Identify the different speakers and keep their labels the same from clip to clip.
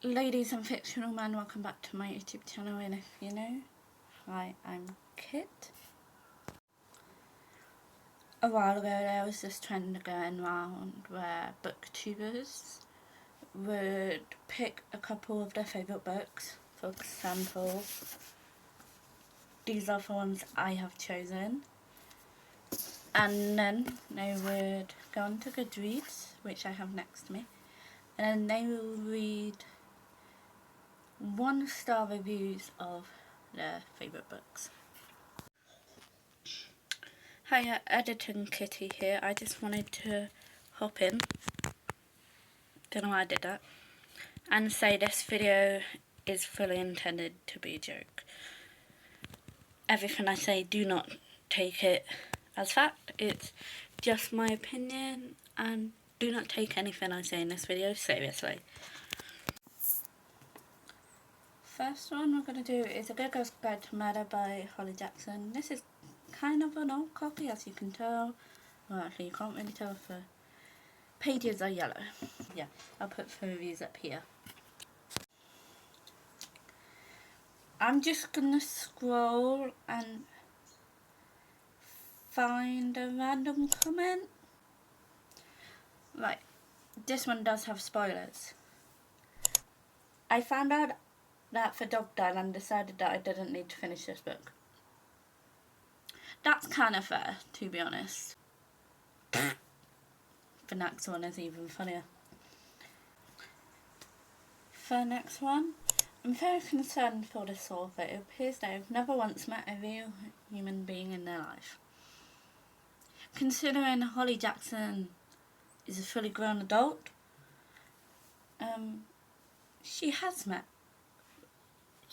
Speaker 1: Ladies and fictional men, welcome back to my YouTube channel, and if you know, hi, I'm Kit. A while ago there was this trend going around where booktubers would pick a couple of their favourite books. For example, these are the ones I have chosen. And then they would go on to Goodreads, which I have next to me, and then they will read 1-star reviews of their favourite books. Hiya, Editing Kitty here. I just wanted to hop in, don't know why I did that, and say this video is fully intended to be a joke. Everything I say, do not take it as fact. It's just my opinion, and do not take anything I say in this video seriously. First one we're going to do is A Good Girl's Guide to Murder by Holly Jackson. This is kind of an old copy, as you can tell. Well, actually you can't really tell if the pages are yellow. Yeah, I'll put the reviews up here. I'm just going to scroll and find a random comment. Right, this one does have spoilers. I found out that the dog died and decided that I didn't need to finish this book. That's kind of fair, to be honest. The next one is even funnier. The next one, I'm very concerned for this author. It appears they have never once met a real human being in their life. Considering Holly Jackson is a fully grown adult,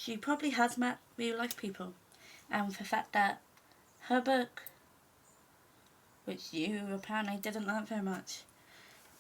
Speaker 1: she probably has met real life people. And the fact that her book, which you apparently didn't like very much,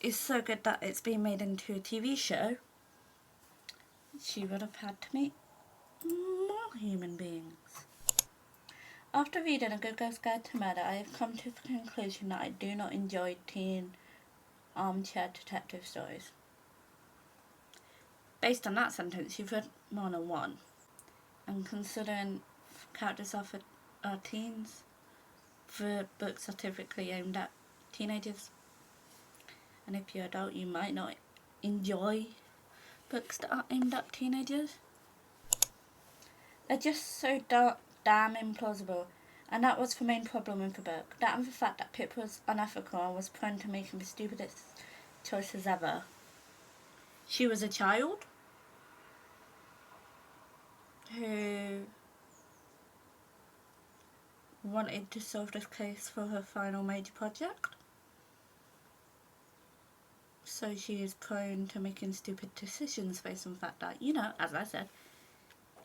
Speaker 1: is so good that it's been made into a TV show, she would have had to meet more human beings. After reading A Good Girl's Guide to Murder, I have come to the conclusion that I do not enjoy teen armchair detective stories. Based on that sentence, you've read more than one. And considering characters are teens, the books are typically aimed at teenagers. And if you're adult, you might not enjoy books that are aimed at teenagers. They're just so damn implausible, and that was the main problem with the book. That and the fact that Pip was unethical and was prone to making the stupidest choices ever. She was a child who wanted to solve this case for her final major project. So she is prone to making stupid decisions based on the fact that, you know, as I said,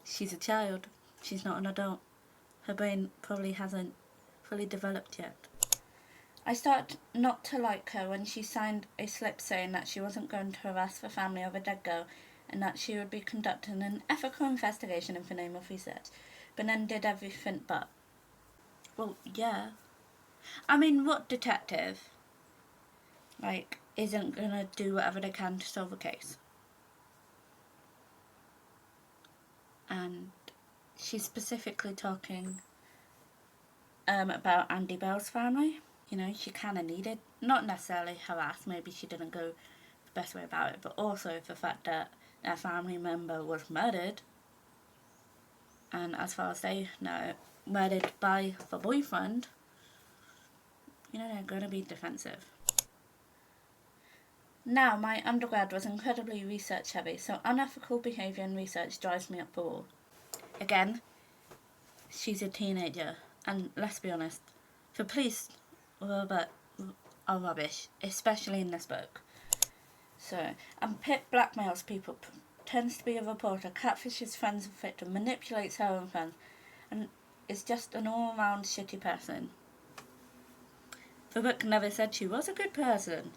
Speaker 1: she's a child. She's not an adult. Her brain probably hasn't fully developed yet. I started not to like her when she signed a slip saying that she wasn't going to harass the family of a dead girl and that she would be conducting an ethical investigation in the name of research, but then did everything but. Well, yeah. I mean, what detective, isn't gonna do whatever they can to solve a case? And she's specifically talking about Andy Bell's family. You know, she kind of needed, not necessarily harass, maybe she didn't go the best way about it, but also the fact that their family member was murdered, and as far as they know, murdered by the boyfriend. You know, they're going to be defensive. Now, my undergrad was incredibly research heavy, so unethical behaviour and research drives me up the wall. Again, she's a teenager, and let's be honest, the police are rubbish, especially in this book. So, and Pip blackmails people, pretends to be a reporter, catfishes friends of victim, manipulates her own friends, and is just an all-round shitty person. The book never said she was a good person,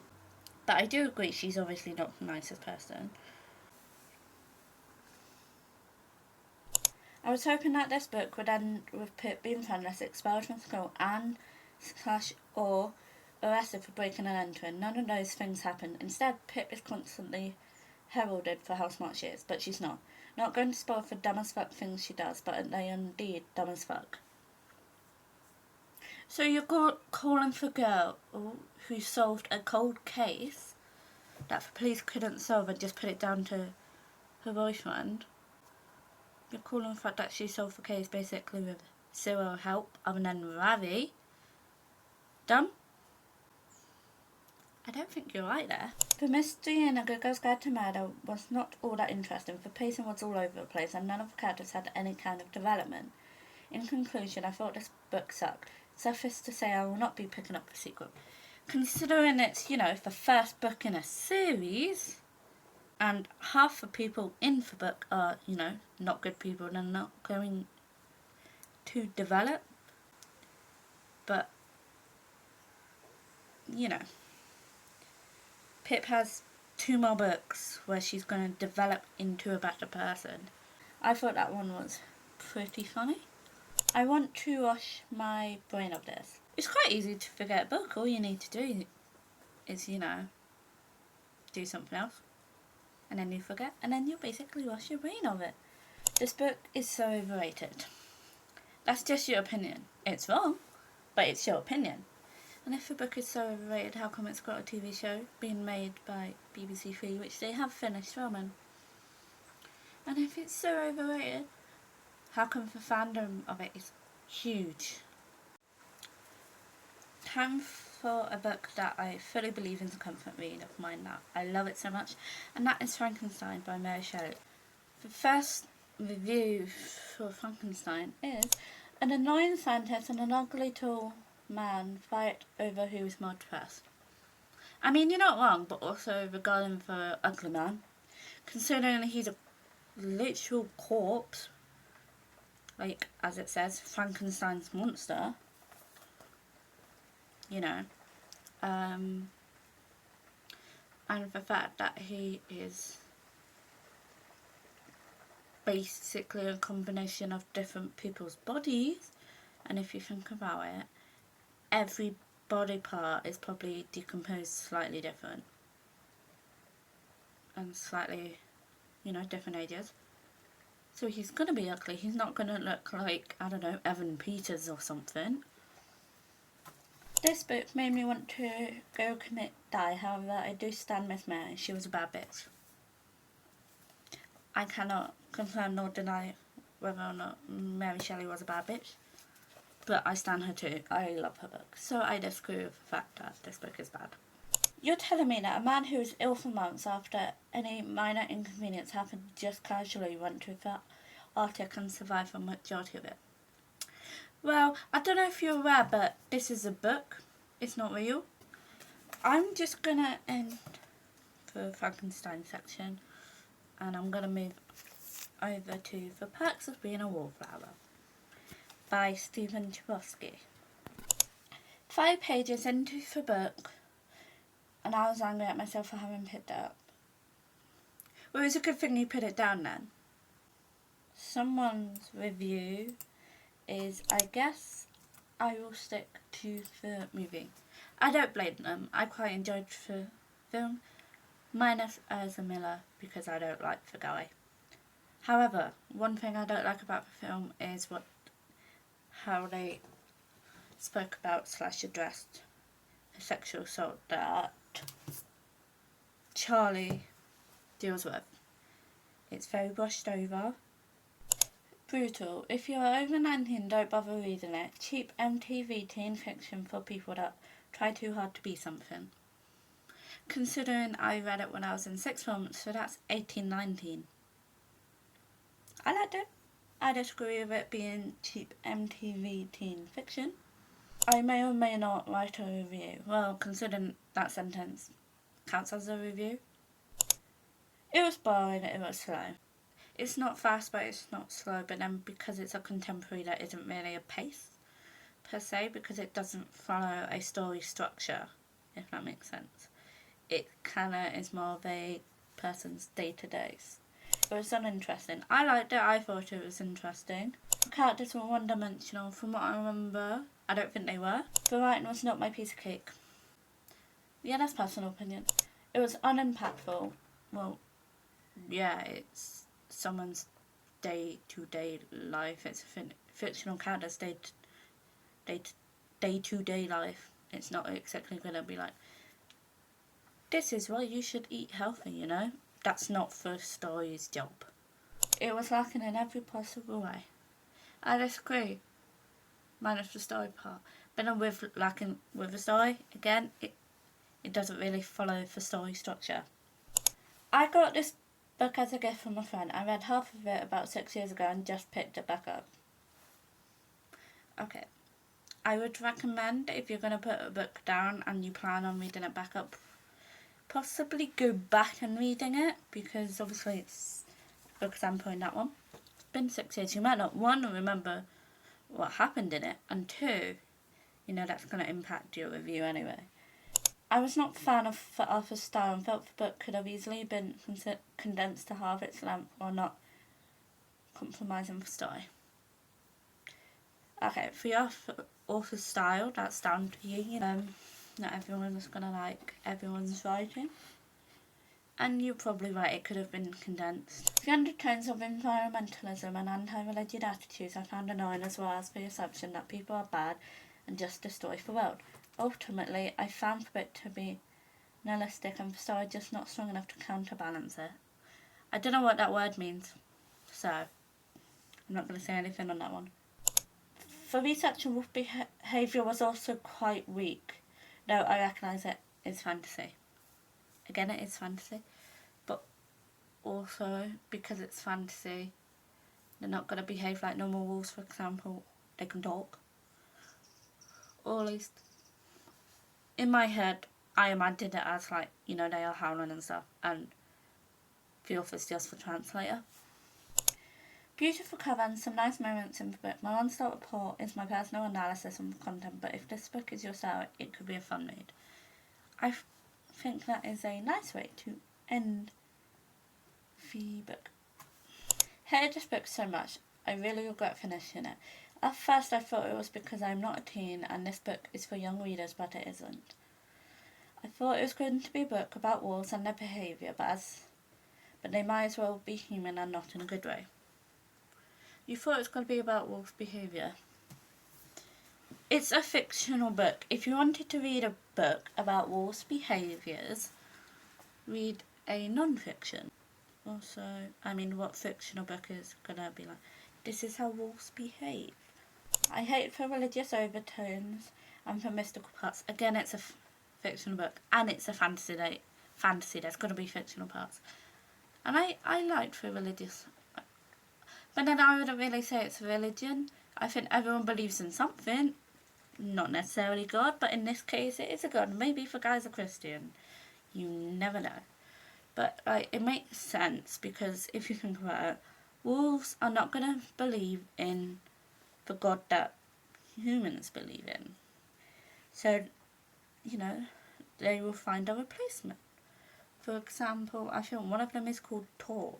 Speaker 1: but I do agree she's obviously not the nicest person. I was hoping that this book would end with Pip being friendless, expelled from school, and/or arrested for breaking and entering. None of those things happen. Instead, Pip is constantly heralded for how smart she is, but she's not. Not going to spoil for dumb as fuck things she does, but they are indeed dumb as fuck. So you're calling for a girl who solved a cold case that the police couldn't solve and just put it down to her boyfriend. You're calling the fact that she solved the case basically with zero help other than Ravi. Dumb? I don't think you're right there. The mystery in A Good Girl's Guide to Murder was not all that interesting. The pacing was all over the place and none of the characters had any kind of development. In conclusion, I thought this book sucked. Suffice to say, I will not be picking up the sequel. Considering it's, the first book in a series, and half the people in the book are, not good people and are not going to develop. But, Pip has 2 more books where she's going to develop into a better person. I thought that one was pretty funny. I want to wash my brain of this. It's quite easy to forget a book. All you need to do is, do something else. And then you forget. And then you basically wash your brain of it. This book is so overrated. That's just your opinion. It's wrong, but it's your opinion. And if the book is so overrated, how come it's got a TV show being made by BBC Three, which they have finished filming? And if it's so overrated, how come the fandom of it is huge? Time for a book that I fully believe is a comfort read of mine now. I love it so much, and that is Frankenstein by Mary Shelley. The first review for Frankenstein is: an annoying scientist and an ugly tall man fight over who is more depressed. I mean, you're not wrong, but also regarding the ugly man, considering he's a literal corpse, like as it says, Frankenstein's monster, and the fact that he is basically a combination of different people's bodies, and if you think about it, every body part is probably decomposed slightly different and slightly, different ages. So he's going to be ugly. He's not going to look like, I don't know, Evan Peters or something. This book made me want to go commit die. However, I do stand Miss Mary. She was a bad bitch. I cannot confirm nor deny whether or not Mary Shelley was a bad bitch. But I stand her too. I love her book. So I disagree with the fact that this book is bad. You're telling me that a man who is ill for months after any minor inconvenience happened just casually went to the Arctic and survived the majority of it? Well, I don't know if you're aware, but this is a book. It's not real. I'm just going to end the Frankenstein section, and I'm going to move over to The Perks of Being a Wallflower by Stephen Chbosky. 5 pages into the book, and I was angry at myself for having picked it up. Well, it's a good thing you put it down then. Someone's review is, I guess I will stick to the movie. I don't blame them. I quite enjoyed the film, minus Ezra Miller, because I don't like the guy. However, one thing I don't like about the film is how they spoke about / addressed the sexual assault that Charlie deals with. It's very brushed over. Brutal. If you are over 19, don't bother reading it. Cheap MTV teen fiction for people that try too hard to be something. Considering I read it when I was in 6th form, so that's 18-19. I liked it. I disagree with it being cheap MTV teen fiction. I may or may not write a review. Well, considering that sentence counts as a review. It was boring, it was slow. It's not fast, but it's not slow, but then because it's a contemporary, there isn't really a pace, per se, because it doesn't follow a story structure, if that makes sense. It kinda is more of a person's day-to-days. It was uninteresting. I liked it, I thought it was interesting. The characters were one-dimensional, from what I remember. I don't think they were. The writing was not my piece of cake. Yeah, that's personal opinion. It was unimpactful. Well, yeah, it's someone's day-to-day life. It's a fictional character's day-to-day life. It's not exactly going to be like, this is why you should eat healthy, you know? That's not the story's job. It was lacking in every possible way. I disagree, minus the story part. But I'm lacking with the story. Again, it doesn't really follow the story structure. I got this book as a gift from a friend. I read half of it about 6 years ago and just picked it back up. Okay. I would recommend, if you're going to put a book down and you plan on reading it back up, possibly go back and reading it, because obviously it's for example in that one, it's been 6 years. You might not, one, remember what happened in it, and two, you know that's going to impact your review anyway. I was not a fan of Arthur's style and felt the book could have easily been condensed to half its length while not compromising the story. Okay, for your author's style, that's down to you. Not everyone's gonna like everyone's writing. And you're probably right, it could have been condensed. The undertones of environmentalism and anti-religion attitudes I found annoying, as well as the assumption that people are bad and just destroy the world. Ultimately, I found the book to be nihilistic and the story just not strong enough to counterbalance it. I don't know what that word means, so I'm not going to say anything on that one. The research on wolf behaviour was also quite weak, though I recognise it is fantasy. Again, it is fantasy, but also because it's fantasy, they're not going to behave like normal wolves. For example, they can talk, or at least in my head I imagined it as like, you know, they are howling and stuff, and the author's just the translator. Beautiful cover and some nice moments in the book. My one-star report is my personal analysis of the content, but if this book is your style, it could be a fun read. I think that is a nice way to end the book. Hated this book so much, I really regret finishing it. At first I thought it was because I'm not a teen and this book is for young readers, but it isn't. I thought it was going to be a book about wolves and their behaviour, but they might as well be human and not in a good way. You thought it was going to be about wolf behaviour. It's a fictional book. If you wanted to read a book about wolves' behaviours, read a non-fiction. Also, I mean, what fictional book is going to be like, this is how wolves behave? I hate for religious overtones and for mystical parts. Again, it's a fictional book, and it's a fantasy. There's got to be fictional parts. And I liked the religious. But then I wouldn't really say it's a religion. I think everyone believes in something. Not necessarily God, but in this case it is a God. Maybe if a guy's a Christian. You never know. But it makes sense, because if you think about it, wolves are not going to believe in the God that humans believe in. So, you know, they will find a replacement. For example, I think one of them is called Tor.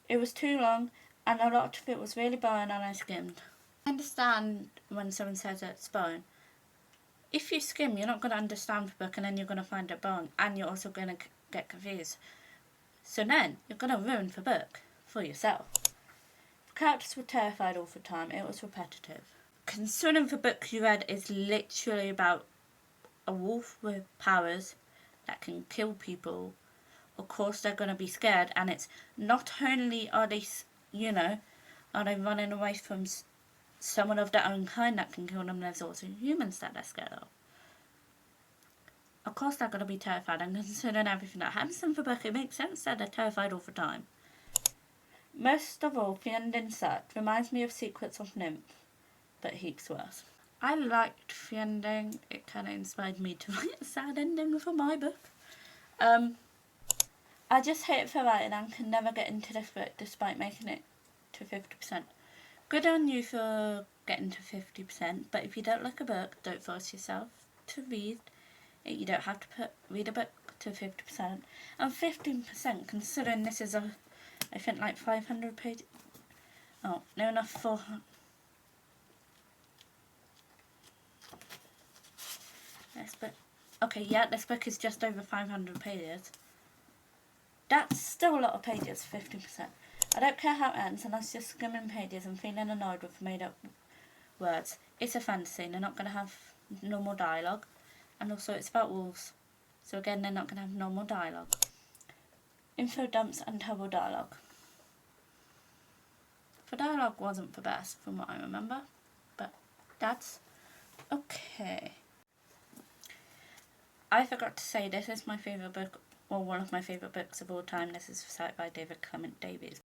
Speaker 1: It was too long, and a lot of it was really boring, and I skimmed. I understand when someone says it's boring. If you skim, you're not going to understand the book, and then you're going to find it boring, and you're also going to get confused. So then, you're going to ruin the book for yourself. The characters were terrified all the time. It was repetitive. Considering the book you read is literally about a wolf with powers that can kill people, of course they're going to be scared, and it's not only are they running away from someone of their own kind that can kill them, there's also humans that they're scared of. Of course they're going to be terrified, and considering everything that happens in the book, it makes sense that they're terrified all the time. Most of all, the ending sucked. Reminds me of Secrets of NIMH, but heaps worse. I liked the ending. It kind of inspired me to write a sad ending for my book. I just hate for writing and can never get into this book despite making it to 50%. Good on you for getting to 50%, but if you don't like a book, don't force yourself to read it. You don't have to read a book to 50%. And 15%, considering this is I think like 500 pages. Oh, no, enough for... This book. Okay, yeah, this book is just over 500 pages. That's still a lot of pages, 50%. I don't care how it ends, and that's just skimming pages and feeling annoyed with made up words. It's a fantasy, they're not going to have normal dialogue. And also it's about wolves. So again, they're not going to have normal dialogue. Info dumps and terrible dialogue. The dialogue wasn't the best from what I remember, but that's okay. I forgot to say this is my favourite book, or one of my favourite books of all time. This is Sight by David Clement Davies.